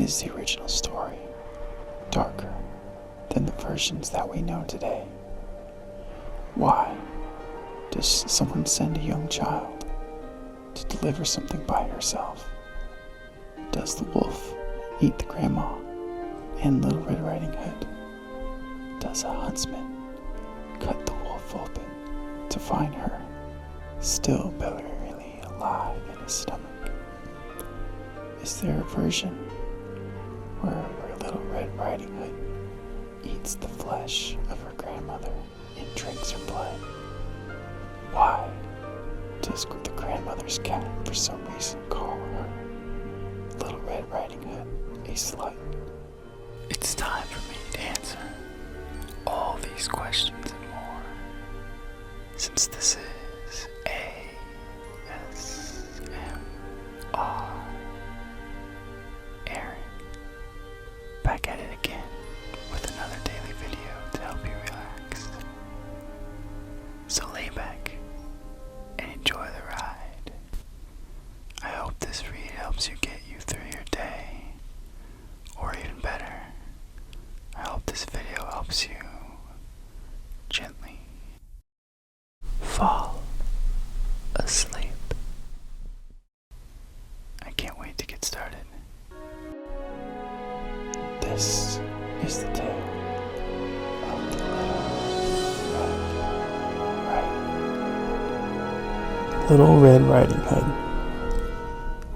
is the original story darker than the versions that we know today? Why does someone send a young child to deliver something by herself? Does the wolf eat the grandma and Little Red Riding Hood? Does a huntsman cut the wolf open to find her still barely alive in his stomach? Is there a version where Little Red Riding Hood eats the flesh of her grandmother and drinks her blood? Why does the grandmother's cat for some reason call her Little Red Riding Hood a slut? It's time for me to answer all these questions and more, since this is ASMR. Aaron, back at it again with another daily video to help you relax. So lay back and enjoy the ride. I hope this read helps you get you through your day, or even better, I hope this video helps you gently fall asleep. I can't wait to get started. This is the tale of the Little Red Riding Hood.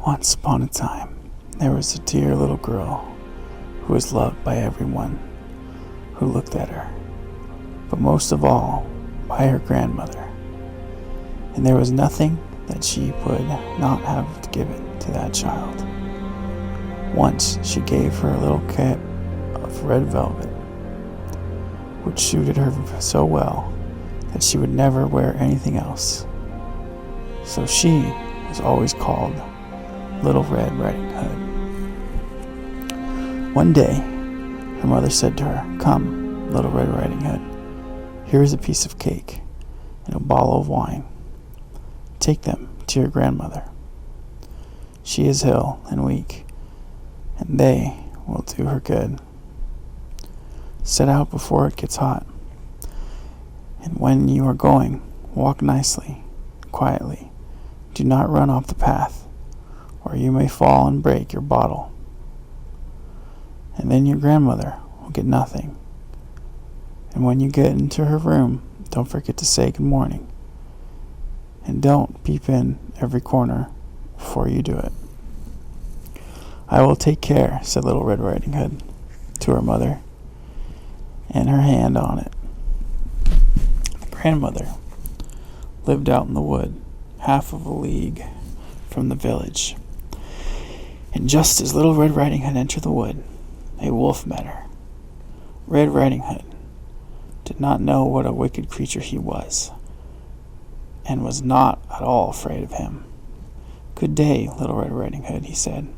Once upon a time, there was a dear little girl who was loved by everyone who looked at her, but most of all by her grandmother. And there was nothing that she would not have given to that child. Once she gave her a little cap of red velvet, which suited her so well that she would never wear anything else. So she was always called Little Red Riding Hood. One day, her mother said to her, "Come, Little Red Riding Hood, here is a piece of cake and a bottle of wine. Take them to your grandmother. She is ill and weak, and they will do her good. Set out before it gets hot, and when you are going, walk nicely, quietly. Do not run off the path, or you may fall and break your bottle. And then your grandmother will get nothing. And when you get into her room, don't forget to say good morning. And don't peep in every corner before you do it." "I will take care," said Little Red Riding Hood to her mother, and her hand on it. The grandmother lived out in the wood, half of a league from the village. And just as Little Red Riding Hood entered the wood, a wolf met her. Red Riding Hood did not know what a wicked creature he was, and was not at all afraid of him. "Good day, Little Red Riding Hood," he said.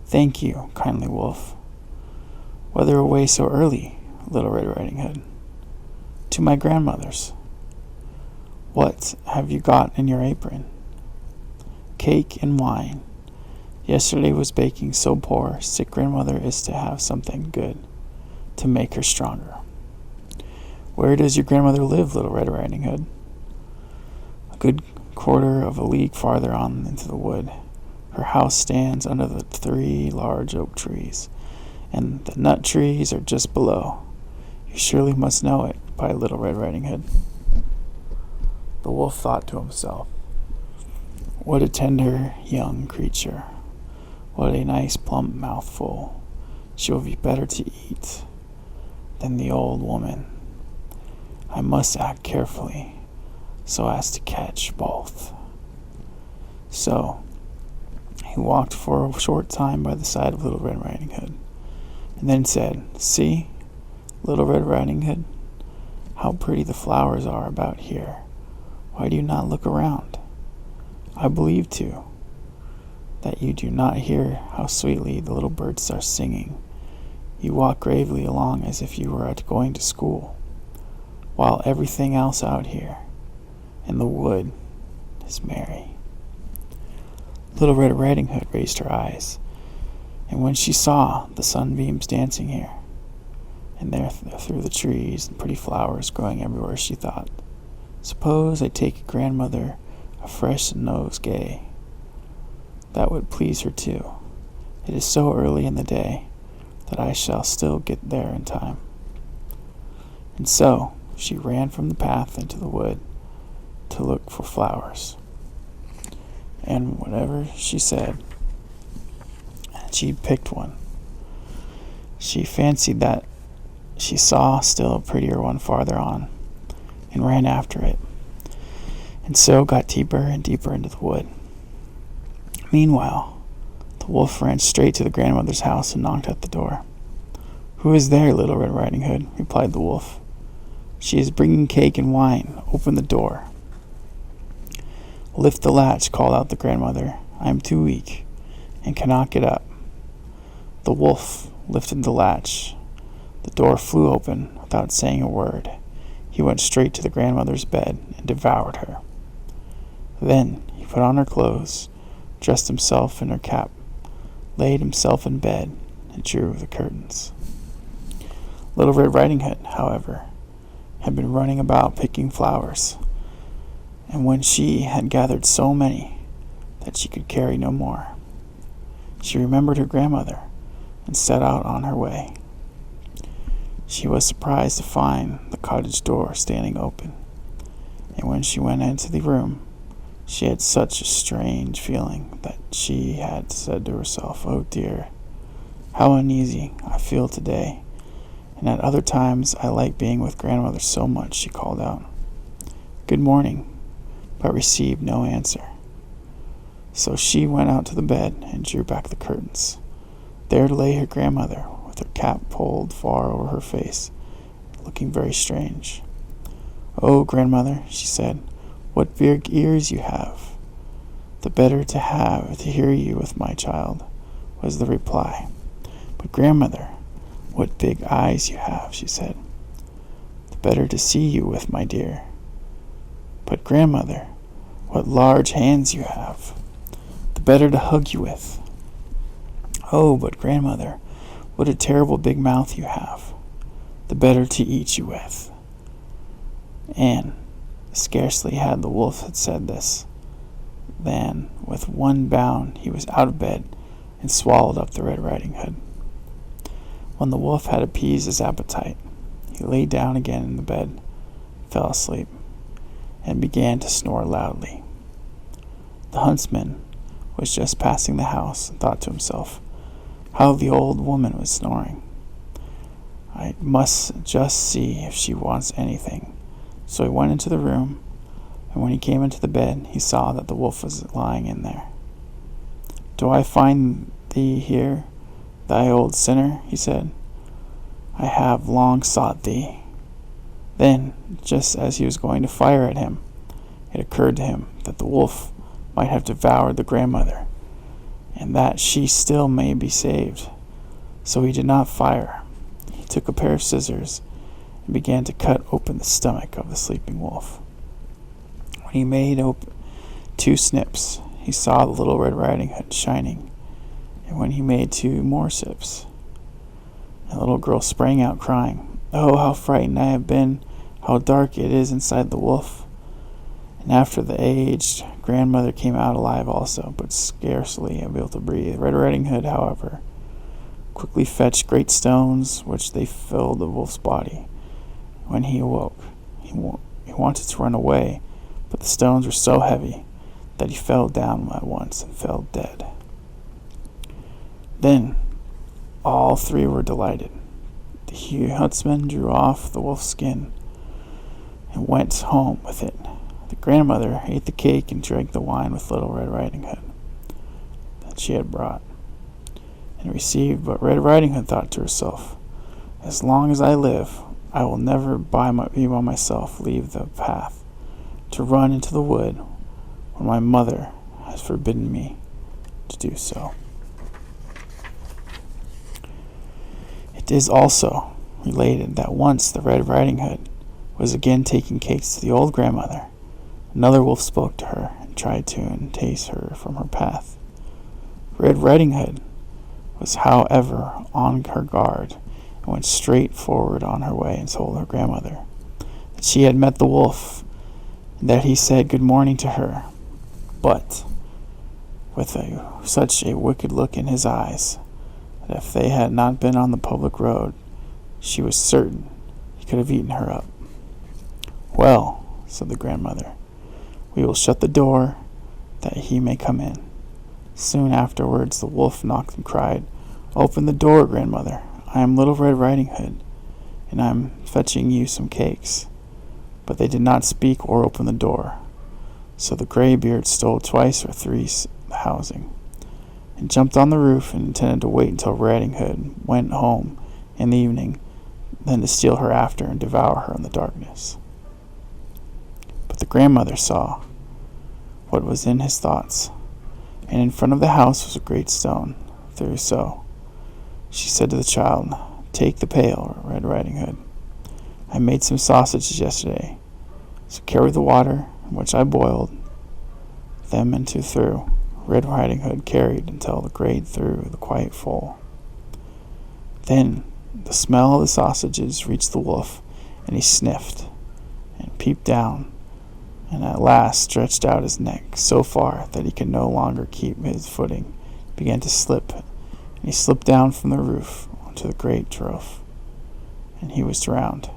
"Thank you, kindly wolf. Whither away so early, Little Red Riding Hood?" "To my grandmother's." "What have you got in your apron?" "Cake and wine. Yesterday was baking so poor, sick grandmother is to have something good to make her stronger." "Where does your grandmother live, Little Red Riding Hood?" "A good quarter of a league farther on into the wood. Her house stands under the 3 large oak trees, and the nut trees are just below. You surely must know it by Little Red Riding Hood." The wolf thought to himself, "What a tender young creature. What a nice plump mouthful. She will be better to eat than the old woman. I must act carefully so as to catch both." So he walked for a short time by the side of Little Red Riding Hood, and then said, "See, Little Red Riding Hood, how pretty the flowers are about here. Why do you not look around? I believe, too, that you do not hear how sweetly the little birds are singing. You walk gravely along as if you were going to school, while everything else out here in the wood is merry." Little Red Riding Hood raised her eyes And when she saw the sunbeams dancing here and there through the trees and pretty flowers growing everywhere, she thought, suppose I take grandmother a fresh nosegay. That would please her too. It is so early in the day that I shall still get there in time. And so she ran from the path into the wood to look for flowers. And whatever she said, she picked one. She fancied that she saw still a prettier one farther on, and ran after it, and so got deeper and deeper into the wood. Meanwhile, the wolf ran straight to the grandmother's house and knocked at the door. "Who is there, Little Red Riding Hood?" replied the wolf. "She is bringing cake and wine. Open the door." "Lift the latch," called out the grandmother. "I am too weak and cannot get up." The wolf lifted the latch. The door flew open without saying a word. He went straight to the grandmother's bed and devoured her. Then he put on her clothes, dressed himself in her cap, laid himself in bed, and drew the curtains. Little Red Riding Hood, however, had been running about picking flowers, and when she had gathered so many that she could carry no more, she remembered her grandmother and set out on her way. She was surprised to find the cottage door standing open, and when she went into the room, she had such a strange feeling that she had said to herself, "Oh dear, how uneasy I feel today, and at other times I like being with grandmother so much," she called out, "Good morning," but received no answer. So she went out to the bed and drew back the curtains. There lay her grandmother, with her cap pulled far over her face, looking very strange. "Oh, grandmother," she said, "what big ears you have." "The better to hear you with, my child," was the reply. "But grandmother, what big eyes you have," she said. "The better to see you with, my dear." "But grandmother, what large hands you have." "The better to hug you with." "Oh, but grandmother, what a terrible big mouth you have." "The better to eat you with." And scarcely had the wolf had said this, than with one bound he was out of bed and swallowed up the Red Riding Hood. When the wolf had appeased his appetite, he lay down again in the bed, fell asleep, and began to snore loudly. The huntsman was just passing the house and thought to himself, how the old woman was snoring. "I must just see if she wants anything." So he went into the room, and when he came into the bed, he saw that the wolf was lying in there. "Do I find thee here, thy old sinner?" he said. "I have long sought thee." Then, just as he was going to fire at him, it occurred to him that the wolf might have devoured the grandmother, and that she still may be saved. So he did not fire. He took a pair of scissors and began to cut open the stomach of the sleeping wolf. When he made 2 snips, he saw the Little Red Riding Hood shining, and when he made 2 more sips, the little girl sprang out crying, "Oh, how frightened I have been, how dark it is inside the wolf." And after the aged grandmother came out alive also, but scarcely able to breathe. Red Riding Hood, however, quickly fetched great stones, which they filled the wolf's body. When he awoke, he wanted to run away, but the stones were so heavy that he fell down at once and fell dead. Then all 3 were delighted. The huntsman drew off the wolf's skin and went home with it. The grandmother ate the cake and drank the wine with Little Red Riding Hood that she had brought and received. But Red Riding Hood thought to herself, "As long as I live, I will never be by myself leave the path to run into the wood when my mother has forbidden me to do so." It is also related that once the Red Riding Hood was again taking cakes to the old grandmother, another wolf spoke to her and tried to entice her from her path. Red Riding Hood was, however, on her guard, and went straight forward on her way and told her grandmother that she had met the wolf, and that he said good morning to her, but with such a wicked look in his eyes that if they had not been on the public road, she was certain he could have eaten her up. "Well," said the grandmother, "we will shut the door, that he may come in." Soon afterwards the wolf knocked and cried, "Open the door, grandmother. I am Little Red Riding Hood, and I am fetching you some cakes." But they did not speak or open the door. So the graybeard stole twice or thrice the housing, and jumped on the roof, and intended to wait until Riding Hood went home in the evening, then to steal her after and devour her in the darkness. But the grandmother saw what was in his thoughts, and in front of the house was a great stone. So she said to the child, "Take the pail, Red Riding Hood. I made some sausages yesterday, so carry the water, which I boiled them into through." Red Riding Hood carried until the grate through the quite full. Then the smell of the sausages reached the wolf, and he sniffed and peeped down, and at last stretched out his neck so far that he could no longer keep his footing, began to slip, and he slipped down from the roof onto the great roof, and he was drowned.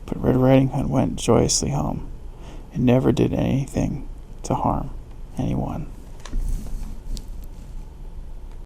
But Red Riding Hood went joyously home, and never did anything to harm anyone.